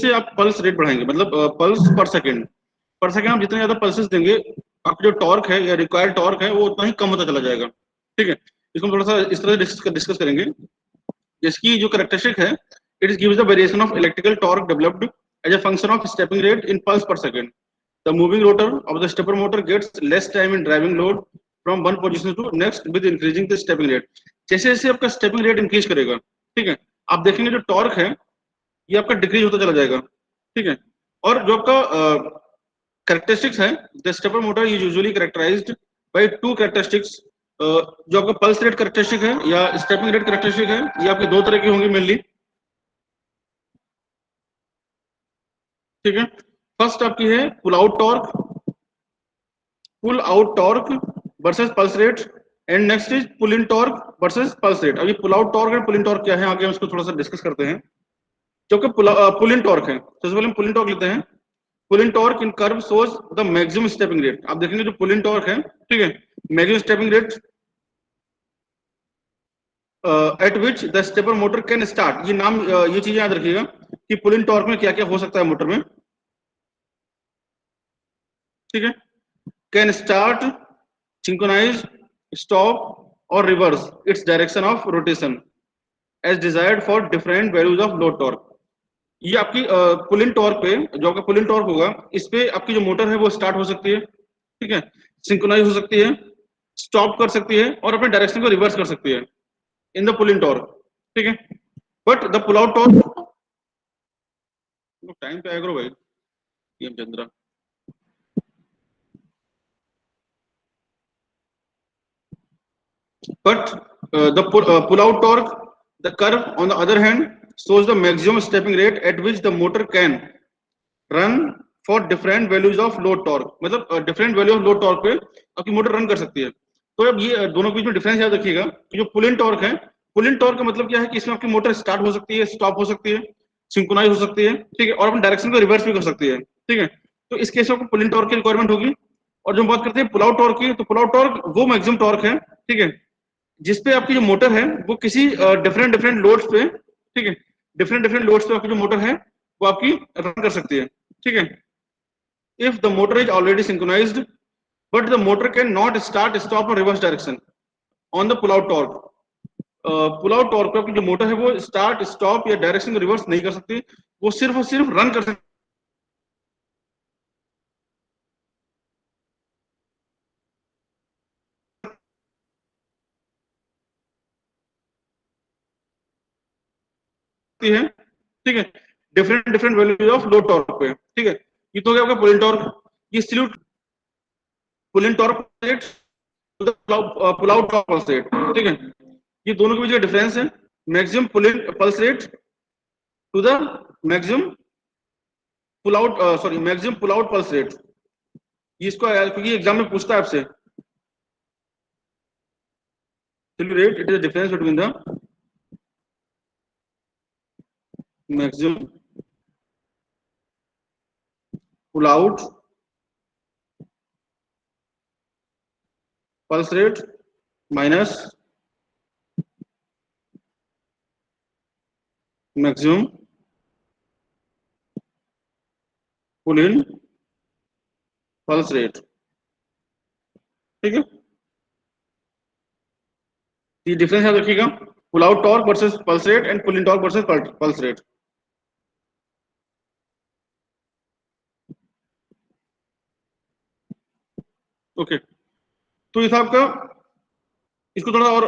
से आप pulse rate बढ़ाएंगे, मतलब पल्स पर सेकेंड आप जितने ज्यादा पल्सेस देंगे, आपका जो टॉर्क है या रिक्वायर्ड टॉर्क है वो उतना ही कम होता चला जाएगा। ठीक है, इसको हम थोड़ा सा इस तरह से डिस्कस करेंगे। इसकी जो कैरेक्टरिस्टिक है, it gives the variation of electrical torque developed as a function of stepping rate in pulse per second. The moving rotor of the stepper motor gets less time in driving load from one position to next with increasing the stepping rate. जैसे जैसे आपका stepping rate increase करेगा, ठीक है, आप देखेंगे जो torque है ये आपका डिक्रीज होता चला जाएगा। ठीक है, और जो आपका कैरेक्टरिस्टिक्स है, the stepper motor is usually characterized by two characteristics. जो आपका पल्स रेट कैरेक्टरिस्टिक है या स्टेपिंग रेट कैरेक्टरिस्टिक है, ये आपके दो तरह की होंगी मेनली। ठीक है, फर्स्ट आपकी है pull out torque versus pulse rate, and next is pull in torque versus pulse rate. अभी पुल आउट टॉर्क और पुल इन टॉर्क क्या है, आगे हम इसको थोड़ा सा डिस्कस करते हैं। जो कि पुल इन टॉर्क है, सबसे पहले हम पुल इन टॉर्क लेते हैं। Pull in torque in curve shows the maximum stepping rate. आप देखेंगे जो पुल इन टॉर्क है, ठीक है, maximum stepping rate at which the stepper motor can start. ये नाम ये चीज याद रखिएगा कि पुल इन टॉर्क में क्या क्या हो सकता है मोटर में। ठीक है, कैन स्टार्ट, सिंक्रोनाइज, स्टॉप और reverse its direction of rotation as desired for different values of load torque. ये आपकी पुल इन टॉर्क पे, जो आपका पुल इन टॉर्क होगा, इस पे आपकी जो मोटर है वो स्टार्ट हो सकती है, ठीक है, सिंक्रोनाइज हो सकती है, स्टॉप कर सकती है और अपने डायरेक्शन को रिवर्स कर सकती है in the pull in torque. ठीक है, but the pull out torque, time पे आया करो भाई PM Chandra. But the pull out torque, the curve on the other hand shows the maximum stepping rate at which the motor can run for different values of load torque। मतलब different value of load torque पे आपकी motor run कर सकती है। तो अब ये दोनों के बीच में डिफरेंस याद रखिएगा कि जो पुल इन टॉर्क है, पुल इन टॉर्क का मतलब क्या है कि इसमें आपकी मोटर स्टार्ट हो सकती है, स्टॉप हो सकती है, सिंक्रोनाइज हो सकती है, ठीक है, और अपने डायरेक्शन को रिवर्स भी कर सकती है। ठीक है, तो इस केस में आपको पुल इन टॉर्क की रिक्वायरमेंट होगी। और जब हम बात करते हैं पुल आउट टॉर्क की, तो पुल आउट टॉर्क वो मैक्सिमम टॉर्क है, ठीक है, जिसपे आपकी जो मोटर है वो किसी डिफरेंट डिफरेंट लोड्स पे, ठीक है, डिफरेंट डिफरेंट लोड्स पे आपकी जो मोटर है वो आपकी रन कर सकती है। ठीक है, if the motor is already synchronized but the motor can not start, stop और reverse direction on the pull out torque. Pull out torque पे आपकी जो मोटर है वो स्टार्ट, स्टॉप या डायरेक्शन को रिवर्स नहीं कर सकती, वो सिर्फ और सिर्फ रन कर सकती है। ठीक है, different different values of load torque पे। ठीक है, ये तो हो गया आपका पुल इन टॉर्क। ये सल्यूट pull in torque pull out torque pulse rate. ठीक है, ये दोनों के बीच का डिफरेंस है maximum pull in pulse rate to the maximum pull out, sorry maximum pull out pulse rate. ये इसको क्योंकि एग्जाम में पूछता है आपसे rate, it is the difference between the maximum pull out pulse rate minus maximum pull in pulse rate. ठीक है, ये डिफरेंस याद रखिएगा, pull out torque versus pulse rate and pull in torque versus pulse rate. Okay, तो ये था आपका, इसको थोड़ा और,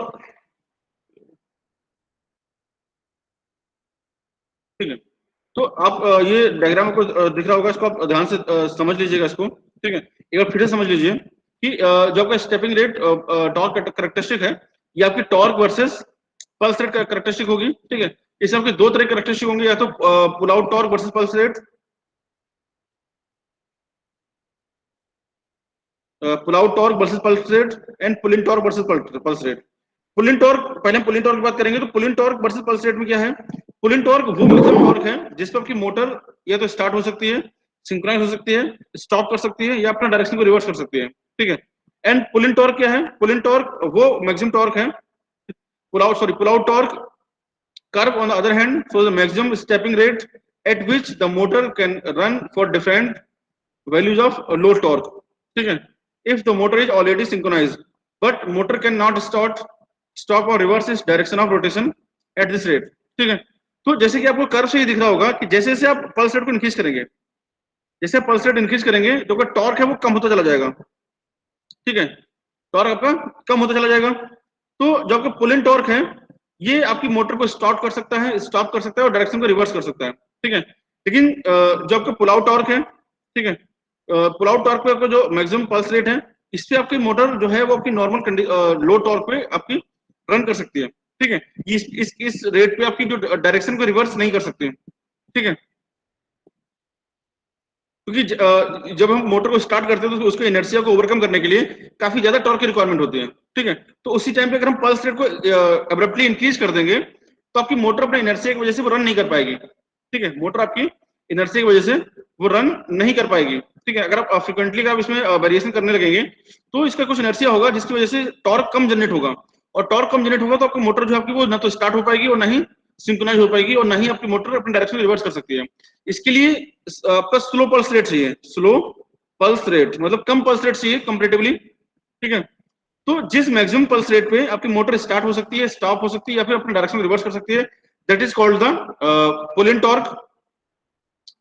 ठीक है, तो आप ये डायग्राम आपको दिख रहा होगा, इसको आप ध्यान से समझ लीजिएगा इसको। ठीक है, एक बार फिर से समझ लीजिए कि जो आपका स्टेपिंग रेट टॉर्क कैरेक्टरिस्टिक है, ये आपकी torque versus pulse rate characteristic होगी। ठीक है, इसमें आपके दो तरह के कैरेक्टरिस्टिक होंगे, या तो pull out torque versus pulse rate, pull out torque versus pulse rate and pull in torque versus pulse rate. Pull in torque, पहले पुल इन टॉर्क की बात करेंगे, तो pull in torque versus pulse rate में क्या है, pull in torque वो maximum torque है जिस पर आपकी मोटर या तो स्टार्ट हो सकती है, सिंक्रोनाइज हो सकती है, स्टॉप कर सकती है या अपना डायरेक्शन को रिवर्स कर सकती है। ठीक है, एंड पुल इन टॉर्क क्या है, पुल इन टॉर्क वो मैक्सिमम टॉर्क है, pull out torque curve on the other hand so the maximum stepping rate at which the motor can run for different values of load torque. ठीक है, if the motor is already synchronized but motor cannot stop or reverse its direction of rotation at this rate. ठीक है, तो जैसे कि आपको curve से ही दिख रहा होगा कि जैसे जैसे आप पल्स रेट को इंक्रीज करेंगे, जैसे आप पल्स रेट इंक्रीज करेंगे तो टॉर्क है वो कम होता चला जाएगा। ठीक है, टॉर्क आपका कम होता चला जाएगा। तो जो आपका पुल इन टॉर्क है ये आपकी मोटर को स्टार्ट कर सकता है, स्टॉप कर सकता है और डायरेक्शन को रिवर्स कर सकता है। ठीक है, लेकिन जो आपका पुल आउट टॉर्क है, ठीक है, पुल आउट टॉर्क पे आपका जो मैक्सिमम पल्स रेट है इस पे आपकी मोटर जो है वो आपकी नॉर्मल लो टॉर्क पे आपकी रन कर सकती है। ठीक है, इस रेट पे आपकी जो डायरेक्शन को रिवर्स नहीं कर सकती। ठीक है, क्योंकि जब हम मोटर को स्टार्ट करते हैं तो उसको इनर्शिया को ओवरकम करने के लिए काफी ज्यादा टॉर्क की रिक्वायरमेंट होती है। ठीक है, तो उसी टाइम पे अगर हम पल्स रेट को अब्रप्टली इंक्रीज कर देंगे तो आपकी मोटर अपने इनर्शिया की वजह से वो रन नहीं कर पाएगी। ठीक है, मोटर आपकी इनर्शिया की वजह से वो रन नहीं कर पाएगी। ठीक है, अगर आप फ्रिक्वेंटली आप इसमें वेरिएशन करने लगेंगे तो इसका कुछ इनर्शिया होगा जिसकी वजह से टॉर्क कम जनरेट होगा, और टॉर्क कम जनरेट होगा तो आपकी मोटर जो आपकी वो ना तो स्टार्ट हो पाएगी और ना ही सिंक्रोनाइज हो पाएगी और ना ही आपकी मोटर अपनी डायरेक्शन रिवर्स कर सकती है। इसके लिए आपका स्लो पल्स रेट चाहिए, स्लो पल्स रेट मतलब कम पल्स रेट चाहिए कंपैरेटिवली। ठीक है, तो जिस मैक्सिमम पल्स रेट पे आपकी मोटर स्टार्ट हो सकती है, स्टॉप हो सकती है या फिर अपनी डायरेक्शन रिवर्स कर सकती है, that is called the pull in torque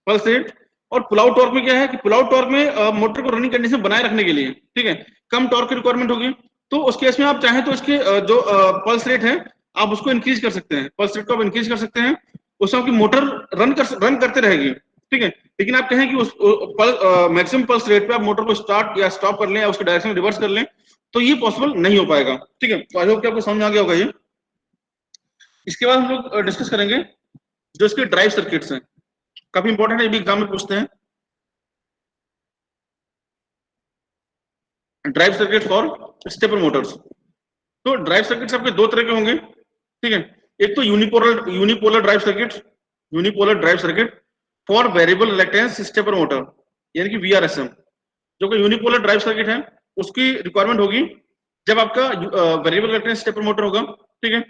pulse rate. और पुल आउट टॉर्क में क्या है कि पुल आउट टॉर्क में मोटर को रनिंग कंडीशन बनाए रखने के लिए, ठीक है, कम टॉर्क की रिक्वायरमेंट होगी। तो उस केस में आप चाहें तो इसके जो पल्स रेट है आप उसको इंक्रीज कर सकते हैं, पल्स रेट को आप इंक्रीज कर सकते हैं, उससे आपकी मोटर रन करते रहेगी। ठीक है, लेकिन आप कहें कि उस मैक्सिमम पल्स रेट पे आप मोटर को स्टार्ट या स्टॉप कर लें या उसके डायरेक्शन रिवर्स कर लें तो ये पॉसिबल नहीं हो पाएगा। ठीक है, तो आई होप कि आपको समझ में आ गया होगा ये। इसके बाद हम लोग डिस्कस करेंगे जो इसके ड्राइव सर्किट्स हैं, काफी इंपॉर्टेंट है, ये भी एग्जाम में पूछते हैं। Drive circuit for stepper Motors. तो ड्राइव सर्किट्स आपके दो तरह के होंगे। ठीक है, एक तो unipolar drive circuit, unipolar drive circuit for variable reluctance stepper motor यानी कि वीआरएसएम। जो कि यूनिपोलर ड्राइव सर्किट है उसकी रिक्वायरमेंट होगी जब आपका वेरिएबल रिलक्टेंस स्टेपर मोटर होगा। ठीक है,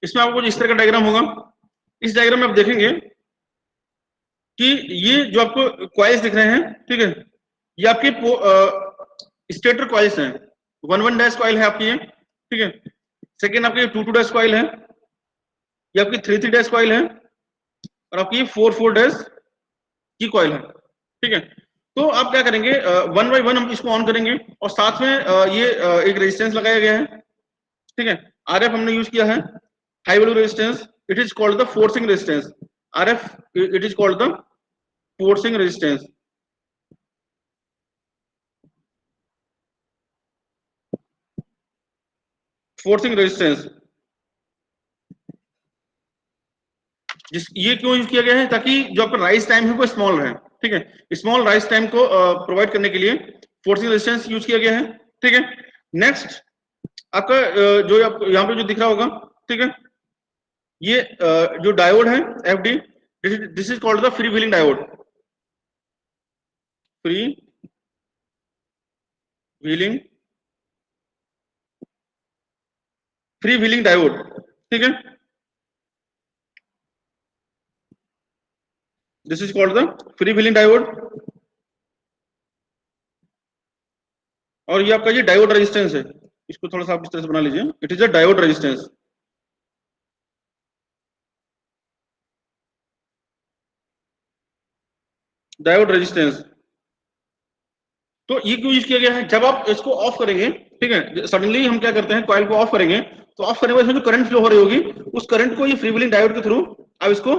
इसमें आपको इस तरह का डायग्राम होगा। इस डायग्राम में आप देखेंगे कि ये जो आपको कॉइल्स दिख रहे हैं, ठीक है, ये आपके स्टेटर कॉइल्स हैं। 1 डैश कॉइल है आपकी ये। ठीक है, सेकेंड आपकी 2 डैश कॉइल है, ये आपकी 3 डैश कॉइल है और आपकी 4 डैश की कॉइल है। ठीक है, तो आप क्या करेंगे, 1 बाय 1 हम इसको ऑन करेंगे और साथ में ये एक रेजिस्टेंस लगाया गया है। ठीक है, आरएफ हमने यूज किया है, high value resistance, it is called the forcing resistance. RF it is called the forcing resistance. Forcing resistance जिस ये क्यों यूज किया गया है ताकि जो आपका राइज टाइम है वो स्मॉल रहे। ठीक है, स्मॉल राइज टाइम को प्रोवाइड करने के लिए फोर्सिंग रेजिस्टेंस यूज किया गया है। ठीक है, नेक्स्ट आपका जो आपको यहाँ पे जो दिख रहा होगा, ठीक है, ये जो डायोड है FD, this is called the free wheeling diode, free wheeling diode. ठीक है, this is called the free wheeling diode. और ये आपका ये डायोड रेजिस्टेंस है, इसको थोड़ा सा आप इस तरह से बना लीजिए, it is a diode resistance. Diode resistance तो ये क्यों यूज किया गया है, जब आप इसको ऑफ करेंगे, ठीक है, सडनली हम क्या करते हैं कॉइल को ऑफ करेंगे तो ऑफ करने के बाद इसमें जो करंट फ्लो हो रही होगी उस करंट को ये फ्री व्हीलिंग डायोड के थ्रू आप इसको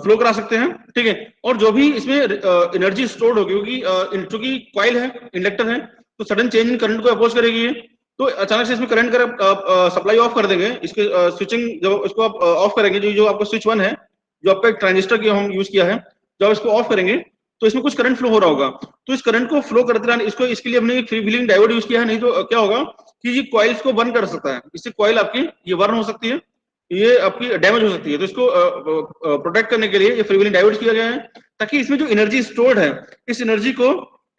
फ्लो करा सकते हैं। ठीक है, और जो भी इसमें एनर्जी स्टोर्ड होगी क्योंकि चूंकि कॉइल है, इंडक्टर है, तो सडन चेंज इन करंट को अपोज करेगी ये, तो अचानक से इसमें करंट कर सप्लाई ऑफ कर देंगे, इसके स्विचिंग जब इसको आप ऑफ करेंगे, जो आपका स्विच 1 है, जो आपका एक ट्रांजिस्टर की हम यूज किया है, जब इसको ऑफ करेंगे तो इसमें कुछ करंट फ्लो हो रहा होगा, तो इस करंट को फ्लो करते रहने इसको, इसके लिए हमने फ्री व्हीलिंग डायोड यूज किया है। नहीं तो क्या होगा कि ये कॉइल्स को बर्न कर सकता है, इससे कॉइल आपकी ये बर्न हो सकती है, ये आपकी डैमेज हो सकती है। तो इसको प्रोटेक्ट करने के लिए ये फ्री व्हीलिंग डायोड किया गया है ताकि इसमें जो एनर्जी स्टोर्ड है इस एनर्जी को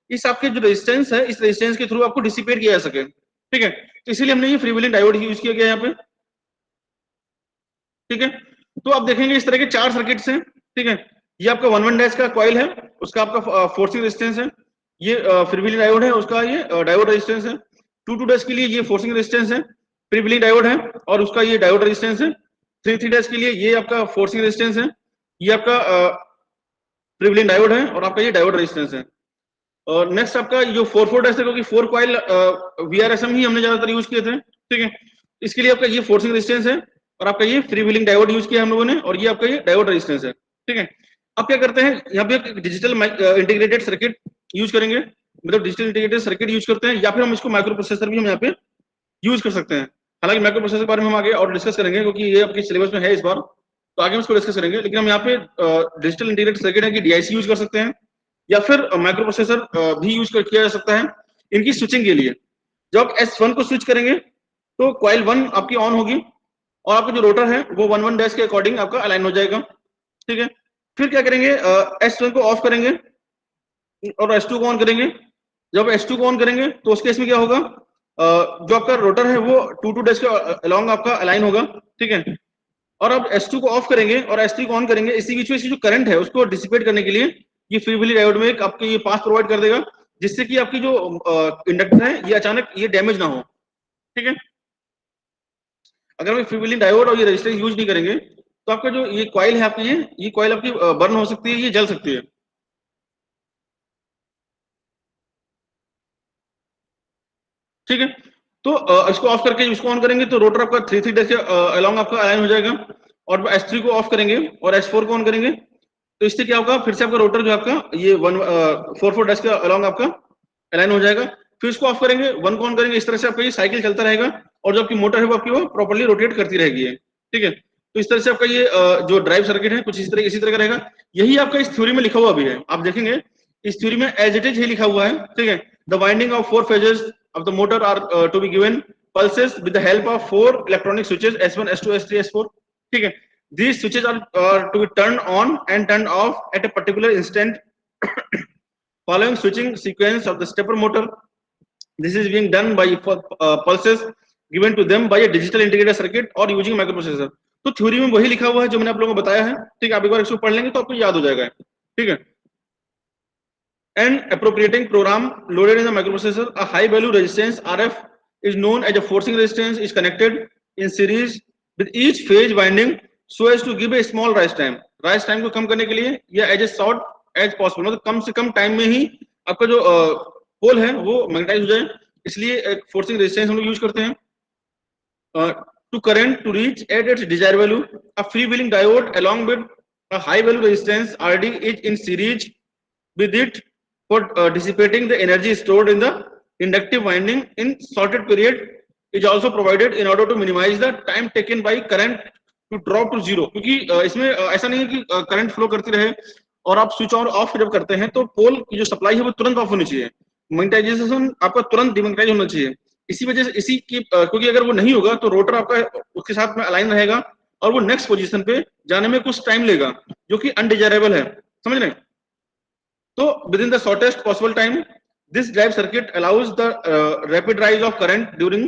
इस आपके जो रेजिस्टेंस है इस रेजिस्टेंस के थ्रू आपको डिसिपेट किया जा सके। ठीक है, तो इसीलिए हमने ये फ्री व्हीलिंग डायोड यूज किया गया यहाँ पे। ठीक है, तो आप देखेंगे इस तरह के 4 सर्किट्स हैं, ठीक है। ये आपका 1 डैश का कॉइल है, उसका आपका फोर्सिंग रेजिस्टेंस है। ये फ्रीव्हीलिंग डायोड है, उसका ये डायोड रेजिस्टेंस है। 2 डैश के लिए ये फोर्सिंग रेजिस्टेंस है, फ्रीव्हीलिंग डायोड है, और उसका ये डायोड रेजिस्टेंस है। 3 डैश के लिए ये आपका फोर्सिंग रेजिस्टेंस है, ये आपका फ्रीव्हीलिंग डायोड है, और आपका ये डायोड रेजिस्टेंस है। और नेक्स्ट आपका जो 4 डैश है, क्योंकि 4 कॉइल VRSM ही हमने ज्यादातर यूज किए थे, ठीक है। इसके लिए आपका ये फोर्सिंग रेजिस्टेंस है, और आपका ये फ्री व्हीलिंग डायोड यूज किया हम लोगों ने, और ये आपका ये डायोड रेजिस्टेंस है, ठीक है। अब क्या करते हैं, यहाँ पे एक डिजिटल इंटीग्रेटेड सर्किट यूज करेंगे, मतलब डिजिटल इंटीग्रेटेड सर्किट यूज करते हैं, या फिर हम इसको माइक्रो प्रोसेसर भी हम यहाँ पे यूज कर सकते हैं। हालांकि माइक्रो प्रोसेसर के बारे में हम आगे और डिस्कस करेंगे, क्योंकि ये आपके सिलेबस में है इस बार, तो आगे हम इसको डिस्कस करेंगे। लेकिन हम यहाँ पे डिजिटल इंटीग्रेटेड सर्किट है कि DIC यूज कर सकते हैं, या फिर माइक्रो प्रोसेसर भी यूज किया जा सकता है इनकी स्विचिंग के लिए। जब आप S1 को स्विच करेंगे तो कॉइल 1 आपकी ऑन होगी, और आपका जो रोटर है वो 1 डैश के अकॉर्डिंग आपका अलाइन हो जाएगा, ठीक है। फिर क्या करेंगे, S1 को ऑफ करेंगे और S2 को ऑन करेंगे। जब S2 को ऑन करेंगे तो उस केस में क्या होगा, जो आपका रोटर है वो 2 डैश के अलोंग आपका अलाइन होगा, ठीक है। और अब S2 को ऑफ करेंगे और S3 को ऑन करेंगे, इसी बीच में इसकी जो करंट है उसको डिसिपेट करने के लिए ये फ्री व्हीलिंग डायोड में आपको ये पाथ प्रोवाइड कर देगा, जिससे कि आपकी जो इंडक्टर है ये अचानक ये डैमेज ना हो, ठीक है। अगर हम फ्री व्हीलिंग डायोड और ये रेजिस्टेंस यूज नहीं करेंगे तो आपका जो ये कॉइल है आपकी, ये कॉइल आपकी बर्न हो सकती है, ये जल सकती है, ठीक है। तो इसको ऑफ करके इसको ऑन करेंगे तो रोटर आपका 3 डैश के अलोंग आपका अलाइन हो जाएगा। और S3 को ऑफ करेंगे और S4 को ऑन करेंगे तो इससे क्या होगा, फिर से आपका रोटर जो आपका ये 4 डैश के अलोंग आपका अलाइन हो जाएगा। फिर इसको ऑफ करेंगे, 1 को ऑन करेंगे, इस तरह से आपका ये साइकिल चलता रहेगा, और जो आपकी मोटर है वो आपकी वो प्रॉपर्ली रोटेट करती रहेगी, ठीक है। तो इस तरह से आपका ये जो ड्राइव सर्किट है कुछ इसी तरह का रहेगा। यही आपका इस थ्योरी में लिखा हुआ भी है, आप देखेंगे इस थ्योरी में एज इट इज ही लिखा हुआ है, ठीक है। The winding of 4 phases of the motor are to be given pulses with the help of 4 electronic switches S1, S2, S3, S4, ठीक है। These switches are to be turned on and turned off at a particular instant following switching sequence of the stepper motor. This is being done by pulses given to them by a digital integrated circuit or using microprocessor. तो theory में वही लिखा हुआ है जो मैंने आप लोगों को बताया है, ठीक है। आप एक बार इसको पढ़ लेंगे तो आपको याद हो जाएगा, ठीक है। An appropriating program loaded in the microprocessor, a high value resistance RF is known as a forcing resistance, is connected in series with each phase winding so as to give a small rise time. Rise time को कम करने के लिए या as short as possible, मतलब कम से कम time में ही आपका जो पोल है वो मैग्नेटाइज हो जाए, इसलिए एक फोर्सिंग रेजिस्टेंस हम लोग यूज करते हैं। To current to reach at its desired value, a freewheeling diode along with a high value resistance RD is in series with it for dissipating the energy stored in the inductive winding in shorted period is also provided in order to minimize the time taken by current to drop to zero। क्योंकि इसमें ऐसा नहीं है कि current flow करती रहे और आप स्विच ऑन ऑफ जब करते हैं तो पोल की जो सप्लाई है वो तुरंत ऑफ होनी चाहिए, मैग्नेटाइजेशन आपका तुरंत डिमैग्नेटाइज होना चाहिए। इसी वजह से इसी की क्योंकि अगर वो नहीं होगा तो रोटर आपका उसके साथ में अलाइन रहेगा और वो नेक्स्ट पोजीशन पे जाने में कुछ टाइम लेगा, जो कि अनडिजायरेबल है, समझ रहे हैं। So within the shortest possible time, this drive circuit allows the rapid rise of current during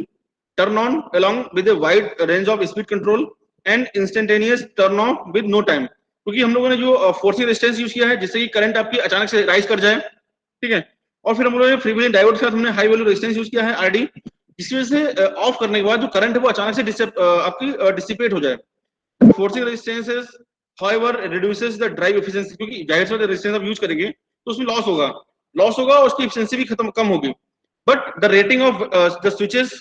turn on along with a wide range of speed control and instantaneous turn off with no time। क्योंकि हम लोगों ने जो forcing resistance use किया है जिससे कि current आपकी अचानक से राइज कर जाए, ठीक है। और फिर हम लोगों ने फ्री व्हीलिंग डायोड के साथ हमने हाई वैल्यू रेजिस्टेंस यूज किया है RD, जिसकी वजह से ऑफ करने के बाद जो करंट है वो अचानक से आपकी डिसिपेट हो जाए। Forcing resistance however reduces the drive efficiency, क्योंकि जाहिर सी बात है रेजिस्टेंस आप यूज करेंगे तो उसमें लॉस होगा और उसकी एफिशिएंसी भी कम होगी। But the rating of the switches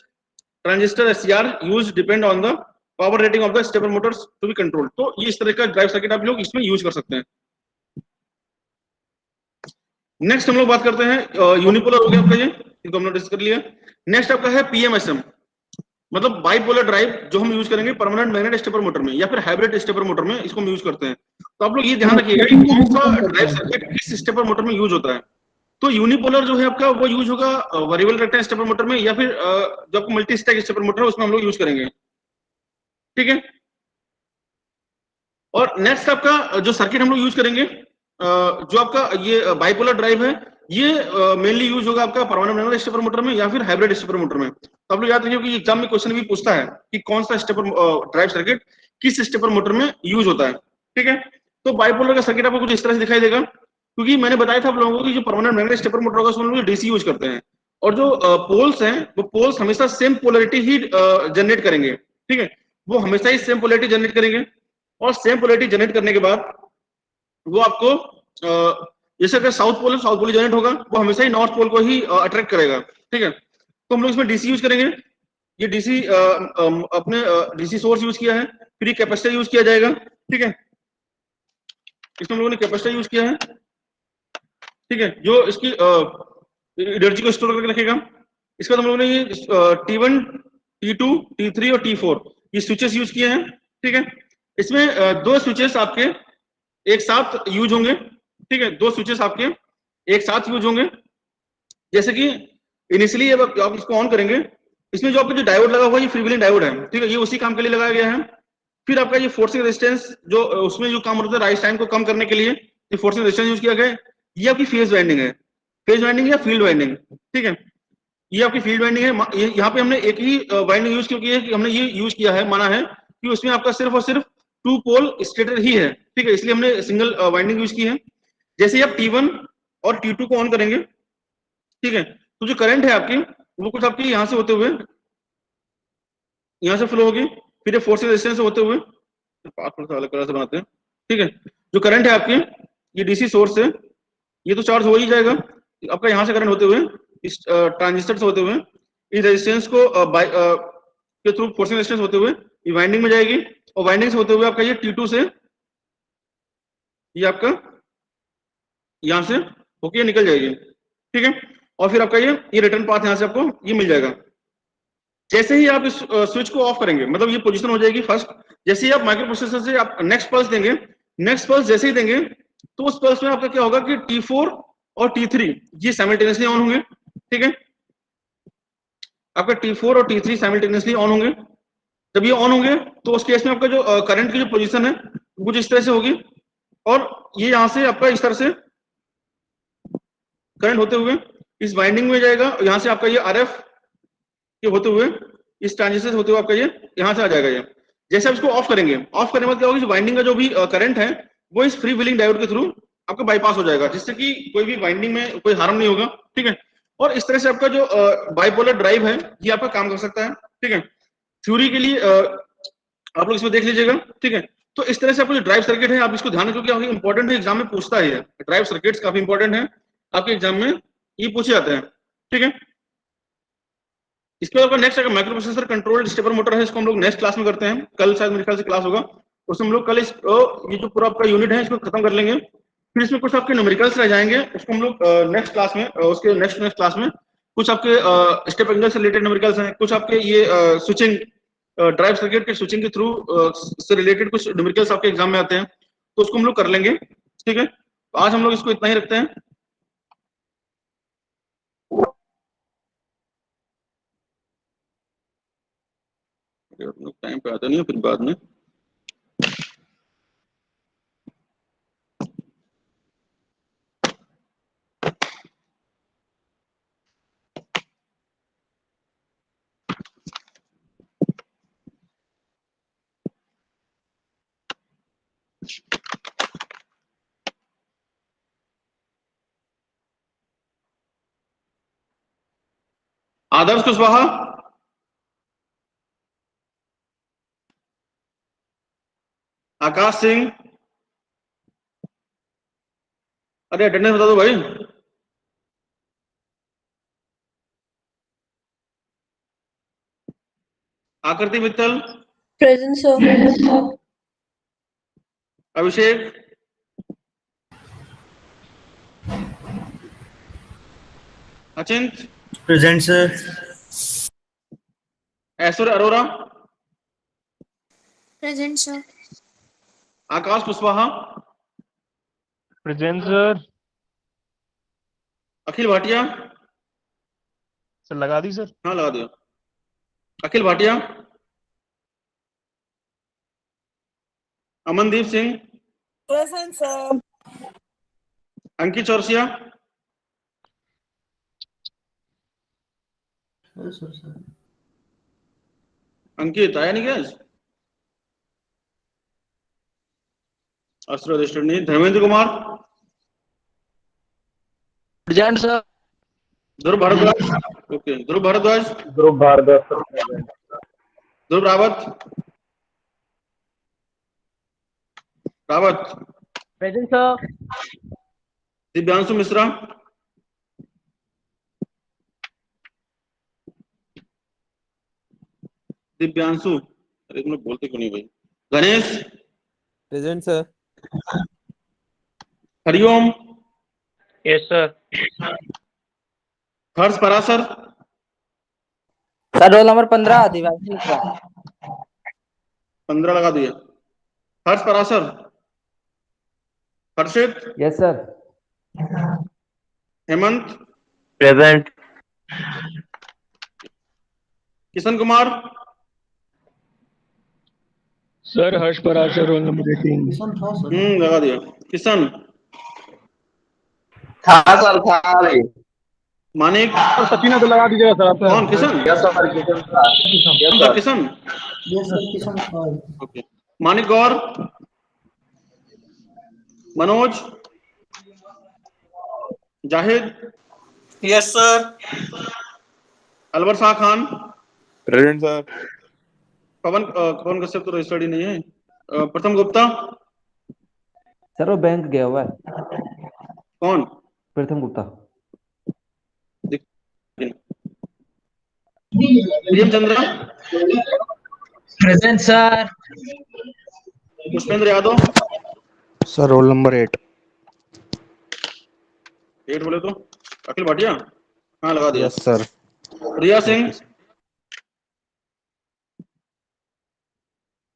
transistor SCR use depend on the power rating of the stepper motors to be control. तो ये इस तरह का ड्राइव सर्किट आप लोग इसमें यूज कर सकते हैं। नेक्स्ट हम लोग बात करते हैं यूनिपोलर हो गया आपका ये, इनको हमने डिस्कस कर लिया। नेक्स्ट आपका है PMSM, मतलब बाइपोलर ड्राइव जो हम यूज करेंगे परमानेंट मैग्नेट स्टेपर मोटर में या फिर हाइब्रिड स्टेपर मोटर में, इसको हम यूज करते हैं। तो आप लोग ये ध्यान रखिएगा कि कौन सा ड्राइव सर्किट किस स्टेपर मोटर में यूज होता है। तो यूनिपोलर जो है आपका वो यूज होगा वेरिएबल रेक्टेंगल स्टेपर मोटर में, या फिर जो आपको मल्टी स्टैक स्टेपर मोटर है उसमें हम लोग यूज करेंगे, ठीक है। और नेक्स्ट आपका जो सर्किट हम लोग यूज करेंगे जो आपका ये बाइपोलर ड्राइव है, ये मेनली यूज होगा आपका परमानेंट मैग्नेट स्टेपर मोटर में या फिर हाइब्रिड स्टेपर मोटर में। तो आप लोग याद रखिए कि एग्जाम में क्वेश्चन भी पूछता है कि कौन सा स्टेपर ड्राइव सर्किट किस स्टेपर मोटर में यूज होता है, ठीक है। तो बाइपोलर का सर्किट आपको कुछ इस तरह से दिखाई देगा, क्योंकि मैंने बताया था आप लोगों को कि जो परमानेंट मैग्नेटिक स्टेपर मोटर होगा उसमें लोग डीसी यूज करते हैं, और जो पोल्स हैं वो पोल्स हमेशा सेम पोलरिटी ही जनरेट करेंगे, ठीक है। वो हमेशा ही सेम पोलरिटी जनरेट करेंगे, और सेम पोलरिटी जनरेट करने के बाद वो आपको जैसे अगर साउथ पोल जनरेट होगा, वो हमेशा ही नॉर्थ पोल को ही अट्रैक्ट करेगा, ठीक है। तो हम लोग इसमें डीसी यूज करेंगे। ये डीसी अपने डीसी सोर्स यूज किया है, फिर ये कैपेसिटर यूज किया जाएगा, ठीक है। इसमें हम लोगों ने कैपेसिटर यूज किया है, ठीक है, जो इसकी एनर्जी को स्टोर करके रखेगा। इसके बाद हम लोगों ने ये T1, T2, T3 और T4 ये स्विचेस यूज किए हैं, ठीक है। इसमें दो स्विचेस आपके एक साथ यूज होंगे, ठीक है, दो स्विचेस आपके एक साथ यूज होंगे। जैसे कि इनिशियली जब आप इसको ऑन करेंगे, इसमें जो आपका जो डायोड लगा हुआ है ये फ्रीव्हीलिंग डायोड है, ठीक है, ये उसी काम के लिए लगाया गया है। फिर आपका ये फोर्सिंग रेजिस्टेंस जो उसमें जो काम होता है राइस टाइम को कम करने के लिए ये फोर्सिंग रेजिस्टेंस यूज किया गया है। ये आपकी फेज वाइंडिंग है, फेज वाइंडिंग या फील्ड वाइंडिंग, ठीक है, ये आपकी फील्ड वाइंडिंग है। यहाँ पे हमने एक ही वाइंडिंग यूज क्योंकि हमने ये यूज किया है, माना है कि उसमें आपका सिर्फ और सिर्फ टू पोल स्टेटर ही है, ठीक है, इसलिए हमने सिंगल वाइंडिंग यूज की है। जैसे ही आप T1 और T2 को ऑन करेंगे, ठीक है, तो जो करंट है आपकी वो कुछ आपकी यहाँ से होते हुए यहाँ से फ्लो होगी, फिर ये फोर्सिंग रेजिस्टेंस से होते हुए पाथ थोड़ा सा अलग तरह से बनाते हैं, ठीक है। जो करंट है आपकी ये डीसी सोर्स से ये तो चार्ज हो ही जाएगा, आपका यहाँ से करंट होते हुए इस ट्रांजिस्टर से होते हुए इस रेजिस्टेंस को के थ्रू फोर्सिंग रेजिस्टेंस होते हुए ये वाइंडिंग में जाएगी, और वाइंडिंग से होते हुए आपका ये T2 से ये आपका यहाँ से होके ये निकल जाएगी, ठीक है। और फिर आपका ये रिटर्न पाथ यहाँ से आपको ये मिल जाएगा। जैसे ही आप इस स्विच को ऑफ करेंगे, मतलब ये पोजीशन हो जाएगी फर्स्ट, जैसे ही आप माइक्रो प्रोसेसर से आप नेक्स्ट पल्स देंगे, नेक्स्ट पल्स जैसे ही देंगे तो उस पल्स में आपका क्या होगा कि T4 और T3 ये साइमल्टेनियसली ऑन होंगे, ठीक है। आपका T4 और T3 साइमल्टेनियसली ऑन होंगे। जब ये ऑन होंगे तो उस केस में आपका जो करंट की जो पोजीशन है कुछ इस तरह से होगी, और ये यहाँ से आपका इस तरह से करंट होते हुए इस वाइंडिंग में जाएगा, यहाँ से आपका ये RF के होते हुए इस ट्रांजिस्टर होते हुए आपका ये यहाँ से आ जाएगा। ये जैसे आप इसको ऑफ करेंगे, ऑफ करने के बाद क्या होगा, वाइंडिंग का जो भी करंट है वो इस फ्री व्हीलिंग डायोड के थ्रू आपका बाईपास हो जाएगा, जिससे कि कोई भी वाइंडिंग में कोई हार्म नहीं होगा, ठीक है। और इस तरह से आपका जो बाइपोलर ड्राइव है ये आपका काम कर सकता है, ठीक है। थ्योरी के लिए आप लोग इसमें देख लीजिएगा, ठीक है। तो इस तरह से आपको जो ड्राइव सर्किट है आप इसको ध्यान रखो, क्योंकि इंपॉर्टेंट है, एग्जाम में पूछता है। ड्राइव सर्किट्स काफी इंपॉर्टेंट है, आपके एग्जाम में ये पूछे जाते हैं, ठीक है। इसके बाद नेक्स्ट अगर micro processor controlled stepper motor है, इसको हम लोग नेक्स्ट क्लास में करते हैं, कल शायद मेरे ख्याल से क्लास होगा, उसमें हम लोग कल ये जो पूरा आपका यूनिट है इसको खत्म कर लेंगे। फिर इसमें कुछ आपके न्यूमेरिकल्स रह जाएंगे, उसको हम लोग नेक्स्ट क्लास में उसके नेक्स्ट नेक्स्ट क्लास में कुछ आपके स्टेप एंगल से रिलेटेड न्यूमेरिकल्स हैं, कुछ आपके ये स्विचिंग ड्राइव सर्किट के स्विचिंग के थ्रू से रिलेटेड कुछ न्यूमेरिकल्स आपके एग्जाम में आते हैं, तो उसको हम लोग कर लेंगे, ठीक है। तो आज हम लोग इसको इतना ही रखते हैं। टाइम पे आता नहीं है फिर बाद में। आदर्श कुशवाहा, आकाश सिंह, अरे अटेंडेंस बता दो भाई। Aakriti Mittal, Present, sir. Abhishek, Achint, present sir. Aishwarya Arora, Present, sir. Akash Kushwaha, present sir. Akhil Bhatia, sir लगा दी सर। हाँ लगा दिया। Akhil Bhatia, Amandeep Singh, present sir. अंकित चौरसिया, अंकित आया नहीं क्या? अस्त्र रजिस्टर्ड नहीं। Dharmendra Kumar, present sir. Dhruv Bhardwaj, okay, Dhruv Bhardwaj, Dhruv Bhardwaj sir present. Dhruv Rawat, Rawat, present sir. Divyanshu Mishra, Divyanshu, अरे तुम लोग बोलते क्यों नहीं भाई। Ganesh, present sir. Hariom, yes sir. Harsh Parashar, sir roll number 15 Divyanshu Mishra. 15 लगा दिए। Harsh Parashar, Harshit, yes sir. Hemant, present. Kishan Kumar, sir Harsh Parashar roll number 18। लगा दिया। किशन, था सर था अभी। मानिक, सर सचिन है तो लगा दीजिएगा सर आप। कौन किशन, यस सर किशन था। कौन था Kishan, okay. Manik Gaur, Manoj, Zahid, Yes, sir. Alwar Shah Khan, present sir. Pawan Kashyap तो रजिस्टर्ड ही नहीं है। प्रथम गुप्ता, सर वो बैंक गया हुआ है। कौन, Pratham Gupta. Priyam Chandra, present sir. Pushpendra Yadav, sir roll number 8। 8 बोले तो अखिल भाटिया, हाँ लगा दिया। Yes sir. Riya Singh,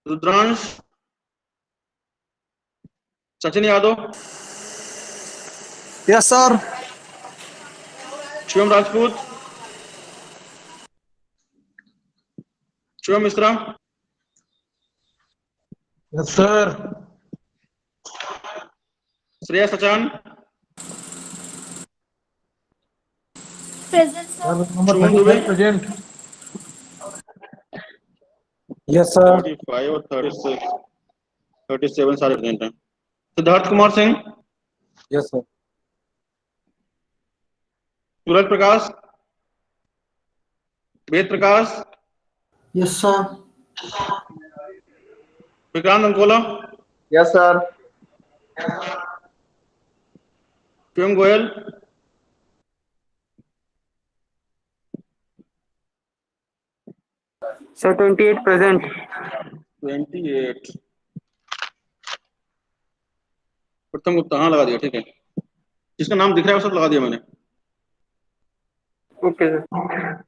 Rudransh, Sachin Yadav, yes sir. Shivam Rajput, Shivam Mishra, yes sir. Shreya Sachan, Present, sir. Shubham Dubey, present. Yes sir. 35 और 36 37 सारे प्रेजेंट हैं। Siddharth Kumar Singh, yes sir. Suraj Prakash, Ved Prakash, yes sir. Vikrant Ankola, yes sir. Shivam Goyal, sir 28 present. 28, प्रथम गुप्ता, हाँ लगा दिया, ठीक है। जिसका नाम दिख रहा है वो सब लगा दिया मैंने। Okay sir.